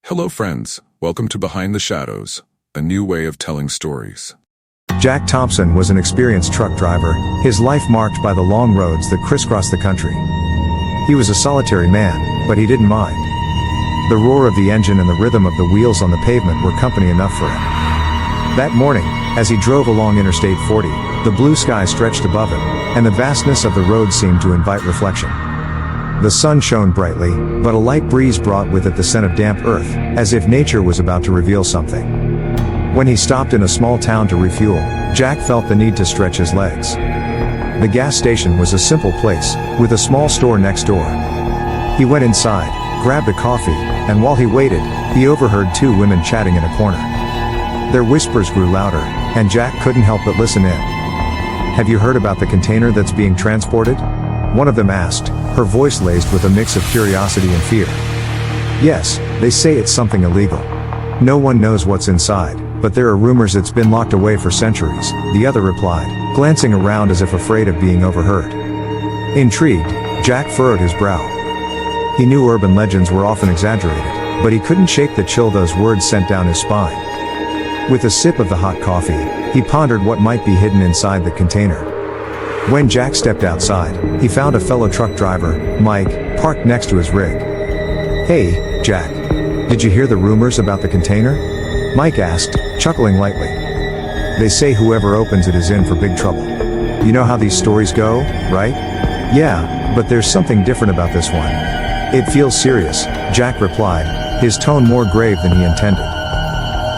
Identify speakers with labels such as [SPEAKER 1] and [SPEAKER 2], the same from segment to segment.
[SPEAKER 1] Hello friends, welcome to Behind the Shadows, a new way of telling stories.
[SPEAKER 2] Jack Thompson was an experienced truck driver, his life marked by the long roads that crisscrossed the country. He was a solitary man, but he didn't mind. The roar of the engine and the rhythm of the wheels on the pavement were company enough for him. That morning, as he drove along Interstate 40, the blue sky stretched above him, and the vastness of the road seemed to invite reflection. The sun shone brightly, but a light breeze brought with it the scent of damp earth, as if nature was about to reveal something. When he stopped in a small town to refuel, Jack felt the need to stretch his legs. The gas station was a simple place, with a small store next door. He went inside, grabbed a coffee, and while he waited, he overheard two women chatting in a corner. Their whispers grew louder, and Jack couldn't help but listen in. "Have you heard about the container that's being transported?" one of them asked, her voice laced with a mix of curiosity and fear. "Yes, they say it's something illegal. No one knows what's inside, but there are rumors it's been locked away for centuries," the other replied, glancing around as if afraid of being overheard. Intrigued, Jack furrowed his brow. He knew urban legends were often exaggerated, but he couldn't shake the chill those words sent down his spine. With a sip of the hot coffee, he pondered what might be hidden inside the container. When Jack stepped outside, he found a fellow truck driver, Mike, parked next to his rig. "Hey, Jack. Did you hear the rumors about the container?" Mike asked, chuckling lightly. "They say whoever opens it is in for big trouble. You know how these stories go, right?" "Yeah, but there's something different about this one. It feels serious," Jack replied, his tone more grave than he intended.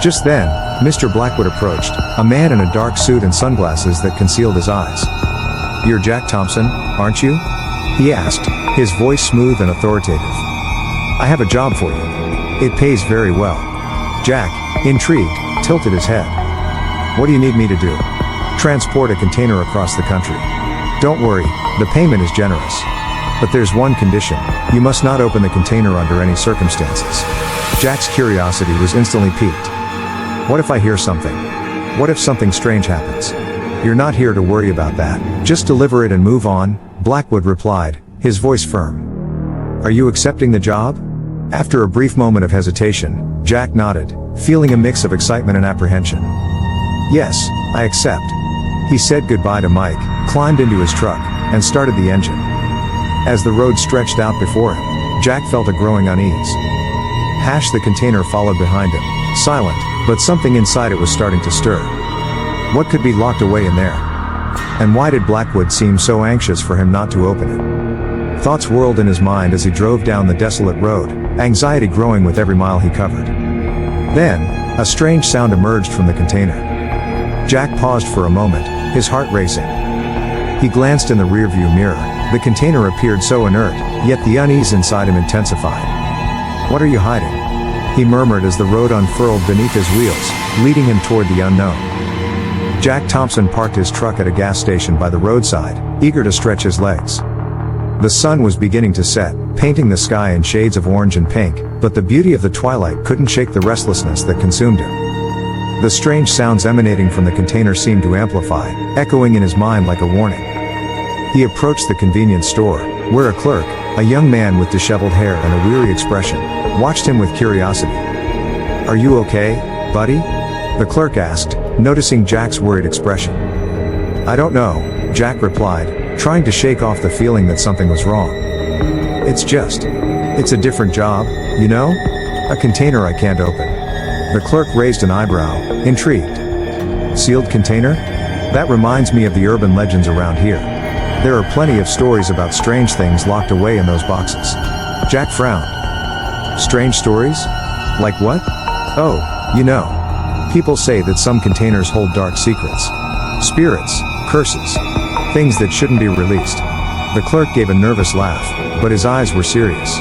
[SPEAKER 2] Just then, Mr. Blackwood approached, a man in a dark suit and sunglasses that concealed his eyes. "You're Jack Thompson, aren't you?" he asked, his voice smooth and authoritative. "I have a job for you. It pays very well." Jack, intrigued, tilted his head. "What do you need me to do?" "Transport a container across the country." "Don't worry, the payment is generous. But there's one condition: you must not open the container under any circumstances." Jack's curiosity was instantly piqued. "What if I hear something? What if something strange happens?" "You're not here to worry about that. Just deliver it and move on," Blackwood replied, his voice firm. "Are you accepting the job?" After a brief moment of hesitation, Jack nodded, feeling a mix of excitement and apprehension. "Yes, I accept." He said goodbye to Mike, climbed into his truck, and started the engine. As the road stretched out before him, Jack felt a growing unease. The container followed behind him, silent, but something inside it was starting to stir. What could be locked away in there? And why did Blackwood seem so anxious for him not to open it? Thoughts whirled in his mind as he drove down the desolate road, anxiety growing with every mile he covered. Then, a strange sound emerged from the container. Jack paused for a moment, his heart racing. He glanced in the rearview mirror. The container appeared so inert, yet the unease inside him intensified. "What are you hiding?" he murmured as the road unfurled beneath his wheels, leading him toward the unknown. Jack Thompson parked his truck at a gas station by the roadside, eager to stretch his legs. The sun was beginning to set, painting the sky in shades of orange and pink, but the beauty of the twilight couldn't shake the restlessness that consumed him. The strange sounds emanating from the container seemed to amplify, echoing in his mind like a warning. He approached the convenience store, where a clerk, a young man with disheveled hair and a weary expression, watched him with curiosity. "Are you okay, buddy?" the clerk asked, noticing Jack's worried expression. "I don't know," Jack replied, trying to shake off the feeling that something was wrong. It's a different job, you know? A container I can't open." The clerk raised an eyebrow, intrigued. "Sealed container? That reminds me of the urban legends around here. There are plenty of stories about strange things locked away in those boxes." Jack frowned. "Strange stories? Like what?" "Oh, you know. People say that some containers hold dark secrets. Spirits, curses. Things that shouldn't be released." The clerk gave a nervous laugh, but his eyes were serious.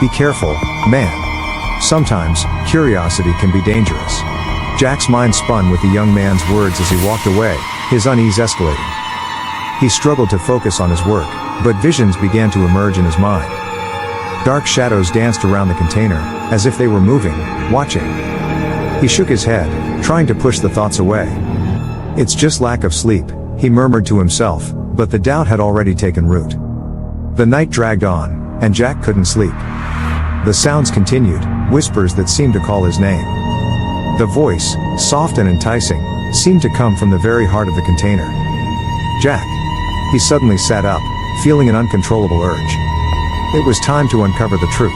[SPEAKER 2] "Be careful, man. Sometimes, curiosity can be dangerous." Jack's mind spun with the young man's words as he walked away, his unease escalating. He struggled to focus on his work, but visions began to emerge in his mind. Dark shadows danced around the container, as if they were moving, watching. He shook his head, trying to push the thoughts away. "It's just lack of sleep," he murmured to himself, but the doubt had already taken root. The night dragged on, and Jack couldn't sleep. The sounds continued, whispers that seemed to call his name. The voice, soft and enticing, seemed to come from the very heart of the container. Jack. He suddenly sat up, feeling an uncontrollable urge. It was time to uncover the truth.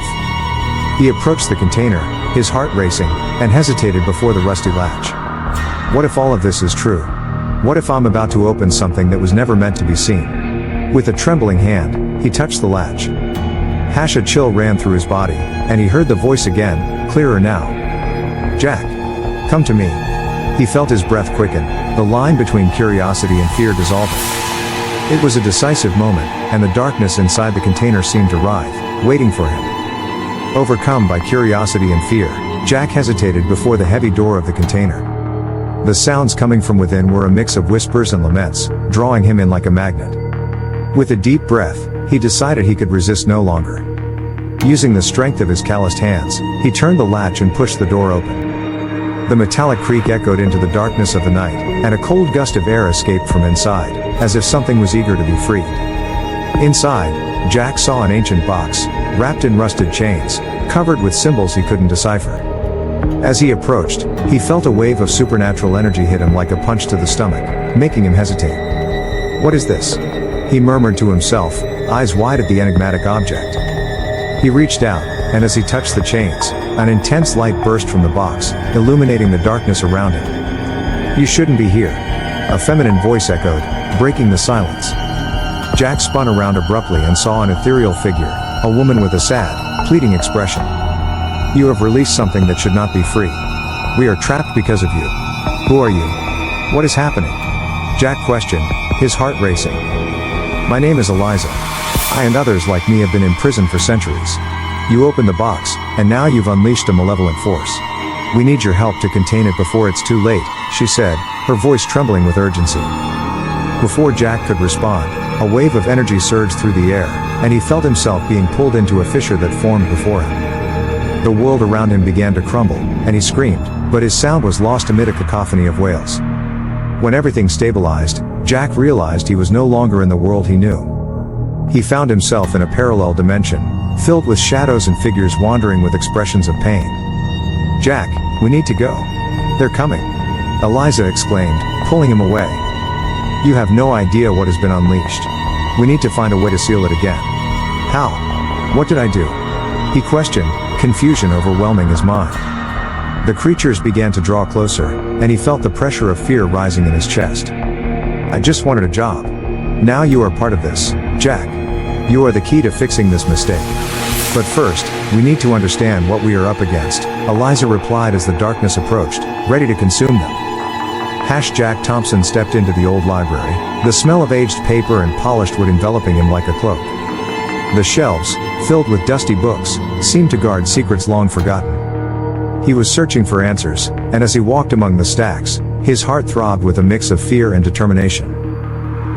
[SPEAKER 2] He approached the container, his heart racing, and hesitated before the rusty latch. What if all of this is true? What if I'm about to open something that was never meant to be seen? With a trembling hand, he touched the latch. A chill ran through his body, and he heard the voice again, clearer now. Jack. Come to me. He felt his breath quicken, the line between curiosity and fear dissolving. It was a decisive moment, and the darkness inside the container seemed to writhe, waiting for him. Overcome by curiosity and fear, Jack hesitated before the heavy door of the container. The sounds coming from within were a mix of whispers and laments, drawing him in like a magnet. With a deep breath, he decided he could resist no longer. Using the strength of his calloused hands, he turned the latch and pushed the door open. The metallic creak echoed into the darkness of the night, and a cold gust of air escaped from inside, as if something was eager to be freed. Inside, Jack saw an ancient box, wrapped in rusted chains, covered with symbols he couldn't decipher. As he approached, he felt a wave of supernatural energy hit him like a punch to the stomach, making him hesitate. What is this? He murmured to himself, eyes wide at the enigmatic object. He reached out, and as he touched the chains, an intense light burst from the box, illuminating the darkness around him. You shouldn't be here. A feminine voice echoed, breaking the silence. Jack spun around abruptly and saw an ethereal figure, a woman with a sad, pleading expression. You have released something that should not be free. We are trapped because of you. Who are you? What is happening? Jack questioned, his heart racing. My name is Eliza. I and others like me have been in prison for centuries. You opened the box, and now you've unleashed a malevolent force. We need your help to contain it before it's too late, she said, her voice trembling with urgency. Before Jack could respond, a wave of energy surged through the air, and he felt himself being pulled into a fissure that formed before him. The world around him began to crumble, and he screamed, but his sound was lost amid a cacophony of wails. When everything stabilized, Jack realized he was no longer in the world he knew. He found himself in a parallel dimension, filled with shadows and figures wandering with expressions of pain. Jack, we need to go. They're coming. Eliza exclaimed, pulling him away. You have no idea what has been unleashed. We need to find a way to seal it again. How? What did I do? He questioned, confusion overwhelming his mind. The creatures began to draw closer, and he felt the pressure of fear rising in his chest. I just wanted a job. Now you are part of this, Jack. You are the key to fixing this mistake. But first, we need to understand what we are up against, Eliza replied as the darkness approached, ready to consume them. Jack Thompson stepped into the old library, the smell of aged paper and polished wood enveloping him like a cloak. The shelves, filled with dusty books, seemed to guard secrets long forgotten. He was searching for answers, and as he walked among the stacks, his heart throbbed with a mix of fear and determination.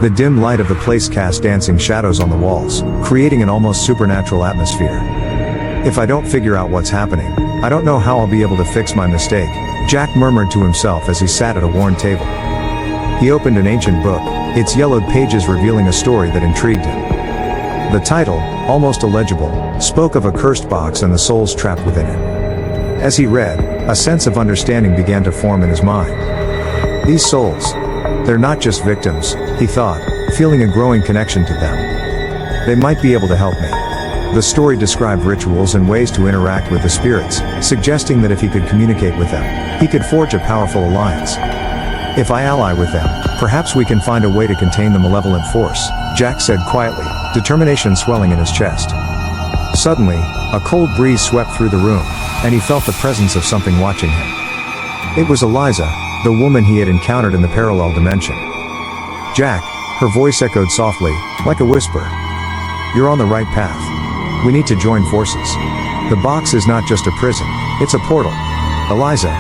[SPEAKER 2] The dim light of the place cast dancing shadows on the walls, creating an almost supernatural atmosphere. If I don't figure out what's happening, I don't know how I'll be able to fix my mistake, Jack murmured to himself as he sat at a worn table. He opened an ancient book, its yellowed pages revealing a story that intrigued him. The title, almost illegible, spoke of a cursed box and the souls trapped within it. As he read, a sense of understanding began to form in his mind. These souls, they're not just victims, he thought, feeling a growing connection to them. They might be able to help me. The story described rituals and ways to interact with the spirits, suggesting that if he could communicate with them, he could forge a powerful alliance. If I ally with them, perhaps we can find a way to contain the malevolent force, Jack said quietly, determination swelling in his chest. Suddenly, a cold breeze swept through the room, and he felt the presence of something watching him. It was Eliza, the woman he had encountered in the parallel dimension. Jack, her voice echoed softly, like a whisper. You're on the right path. We need to join forces. The box is not just a prison, it's a portal. Eliza,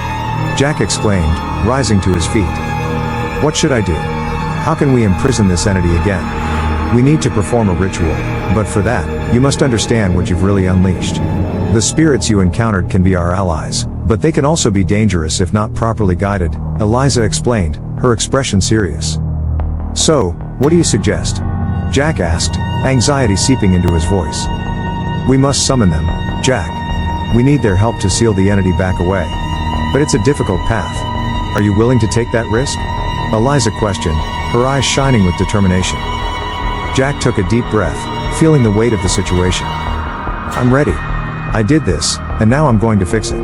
[SPEAKER 2] Jack exclaimed, rising to his feet. What should I do? How can we imprison this entity again? We need to perform a ritual, but for that, you must understand what you've really unleashed. The spirits you encountered can be our allies, but they can also be dangerous if not properly guided, Eliza explained, her expression serious. So, what do you suggest? Jack asked, anxiety seeping into his voice. We must summon them, Jack. We need their help to seal the entity back away. But it's a difficult path. Are you willing to take that risk? Eliza questioned, her eyes shining with determination. Jack took a deep breath, feeling the weight of the situation. I'm ready. I did this, and now I'm going to fix it.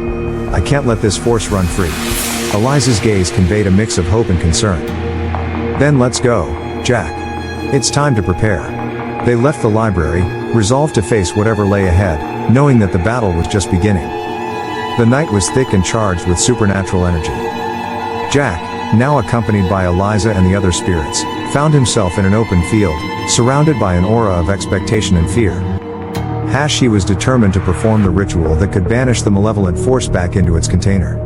[SPEAKER 2] I can't let this force run free. Eliza's gaze conveyed a mix of hope and concern. Then let's go, Jack. It's time to prepare. They left the library, resolved to face whatever lay ahead, knowing that the battle was just beginning. The night was thick and charged with supernatural energy. Jack, now accompanied by Eliza and the other spirits, found himself in an open field, surrounded by an aura of expectation and fear. He was determined to perform the ritual that could banish the malevolent force back into its container.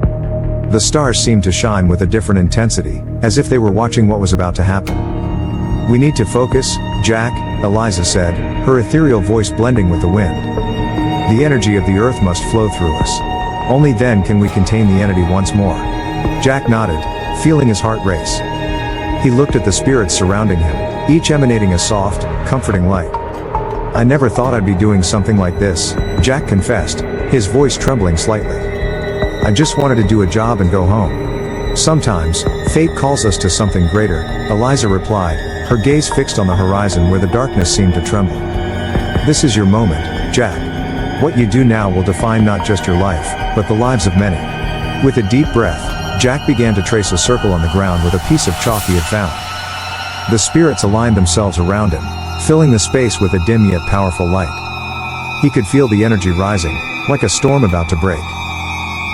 [SPEAKER 2] The stars seemed to shine with a different intensity, as if they were watching what was about to happen. We need to focus, Jack, Eliza said, her ethereal voice blending with the wind. The energy of the earth must flow through us. Only then can we contain the entity once more. Jack nodded, feeling his heart race. He looked at the spirits surrounding him, each emanating a soft, comforting light. I never thought I'd be doing something like this, Jack confessed, his voice trembling slightly. I just wanted to do a job and go home. Sometimes, fate calls us to something greater, Eliza replied, her gaze fixed on the horizon where the darkness seemed to tremble. This is your moment, Jack. What you do now will define not just your life, but the lives of many. With a deep breath, Jack began to trace a circle on the ground with a piece of chalk he had found. The spirits aligned themselves around him, filling the space with a dim yet powerful light. He could feel the energy rising, like a storm about to break.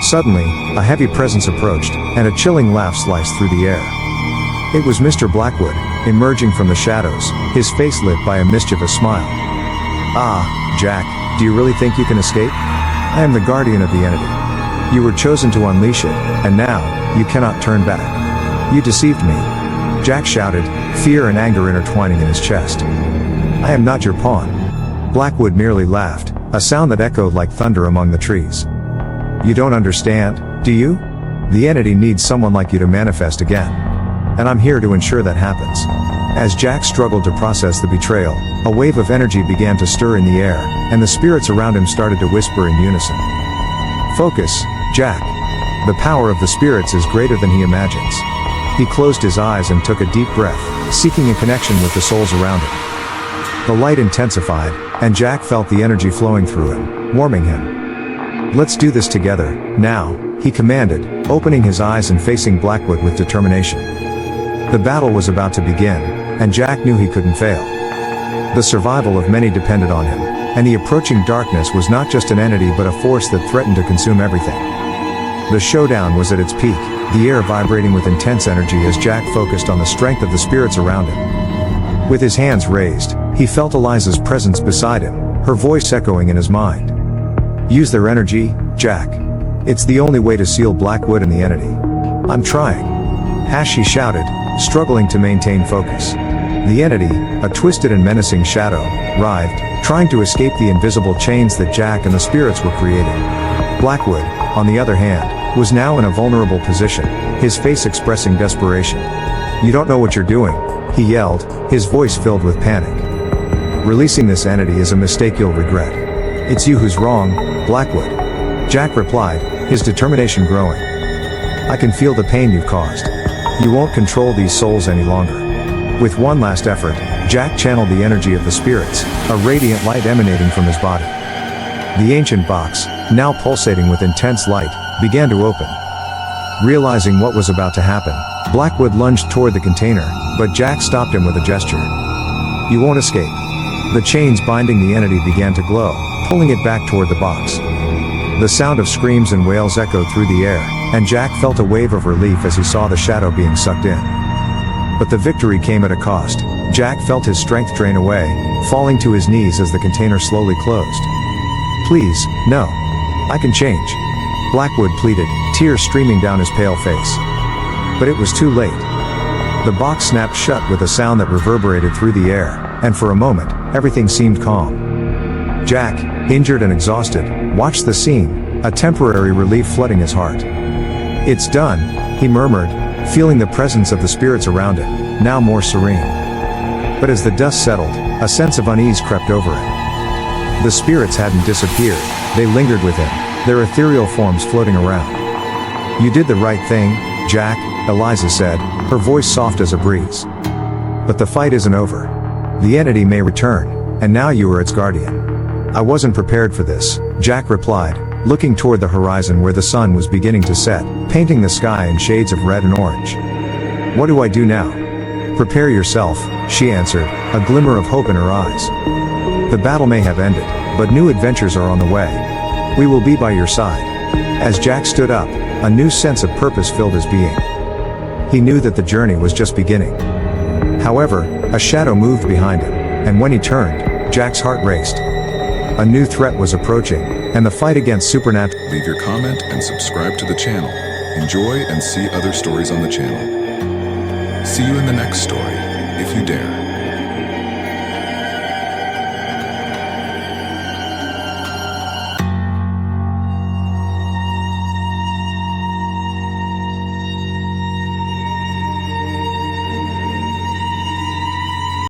[SPEAKER 2] Suddenly, a heavy presence approached, and a chilling laugh sliced through the air. It was Mr. Blackwood, emerging from the shadows, his face lit by a mischievous smile. Ah, Jack, do you really think you can escape? I am the guardian of the entity. You were chosen to unleash it, and now, you cannot turn back. You deceived me. Jack shouted, fear and anger intertwining in his chest. I am not your pawn. Blackwood merely laughed, a sound that echoed like thunder among the trees. You don't understand, do you? The entity needs someone like you to manifest again. And I'm here to ensure that happens. As Jack struggled to process the betrayal, a wave of energy began to stir in the air, and the spirits around him started to whisper in unison. Focus, Jack. The power of the spirits is greater than he imagines. He closed his eyes and took a deep breath, seeking a connection with the souls around him. The light intensified, and Jack felt the energy flowing through him, warming him. Let's do this together, now, he commanded, opening his eyes and facing Blackwood with determination. The battle was about to begin, and Jack knew he couldn't fail. The survival of many depended on him, and the approaching darkness was not just an entity but a force that threatened to consume everything. The showdown was at its peak, the air vibrating with intense energy as Jack focused on the strength of the spirits around him. With his hands raised, he felt Eliza's presence beside him, her voice echoing in his mind. Use their energy, Jack. It's the only way to seal Blackwood and the entity. I'm trying. She shouted, struggling to maintain focus. The entity, a twisted and menacing shadow, writhed, trying to escape the invisible chains that Jack and the spirits were creating. Blackwood, on the other hand, was now in a vulnerable position, his face expressing desperation. You don't know what you're doing, he yelled, his voice filled with panic. Releasing this entity is a mistake you'll regret. It's you who's wrong, Blackwood. Jack replied, his determination growing. I can feel the pain you've caused. You won't control these souls any longer. With one last effort, Jack channeled the energy of the spirits, a radiant light emanating from his body. The ancient box, now pulsating with intense light, began to open. Realizing what was about to happen, Blackwood lunged toward the container, but Jack stopped him with a gesture. You won't escape. The chains binding the entity began to glow, pulling it back toward the box. The sound of screams and wails echoed through the air, and Jack felt a wave of relief as he saw the shadow being sucked in. But the victory came at a cost. Jack felt his strength drain away, falling to his knees as the container slowly closed. Please, no. I can change. Blackwood pleaded, tears streaming down his pale face. But it was too late. The box snapped shut with a sound that reverberated through the air, and for a moment, everything seemed calm. Jack, injured and exhausted, watched the scene, a temporary relief flooding his heart. It's done, he murmured, feeling the presence of the spirits around him, now more serene. But as the dust settled, a sense of unease crept over him. The spirits hadn't disappeared, they lingered with him, their ethereal forms floating around. "You did the right thing, Jack," Eliza said, her voice soft as a breeze. "But the fight isn't over. The entity may return, and now you are its guardian." "I wasn't prepared for this," Jack replied, looking toward the horizon where the sun was beginning to set, painting the sky in shades of red and orange. "What do I do now?" "Prepare yourself," she answered, a glimmer of hope in her eyes. "The battle may have ended, but new adventures are on the way. We will be by your side." As Jack stood up, a new sense of purpose filled his being. He knew that the journey was just beginning. However, a shadow moved behind him, and when he turned, Jack's heart raced. A new threat was approaching, and the fight against supernatural.
[SPEAKER 1] Leave your comment and subscribe to the channel. Enjoy and see other stories on the channel. See you in the next story, if you dare.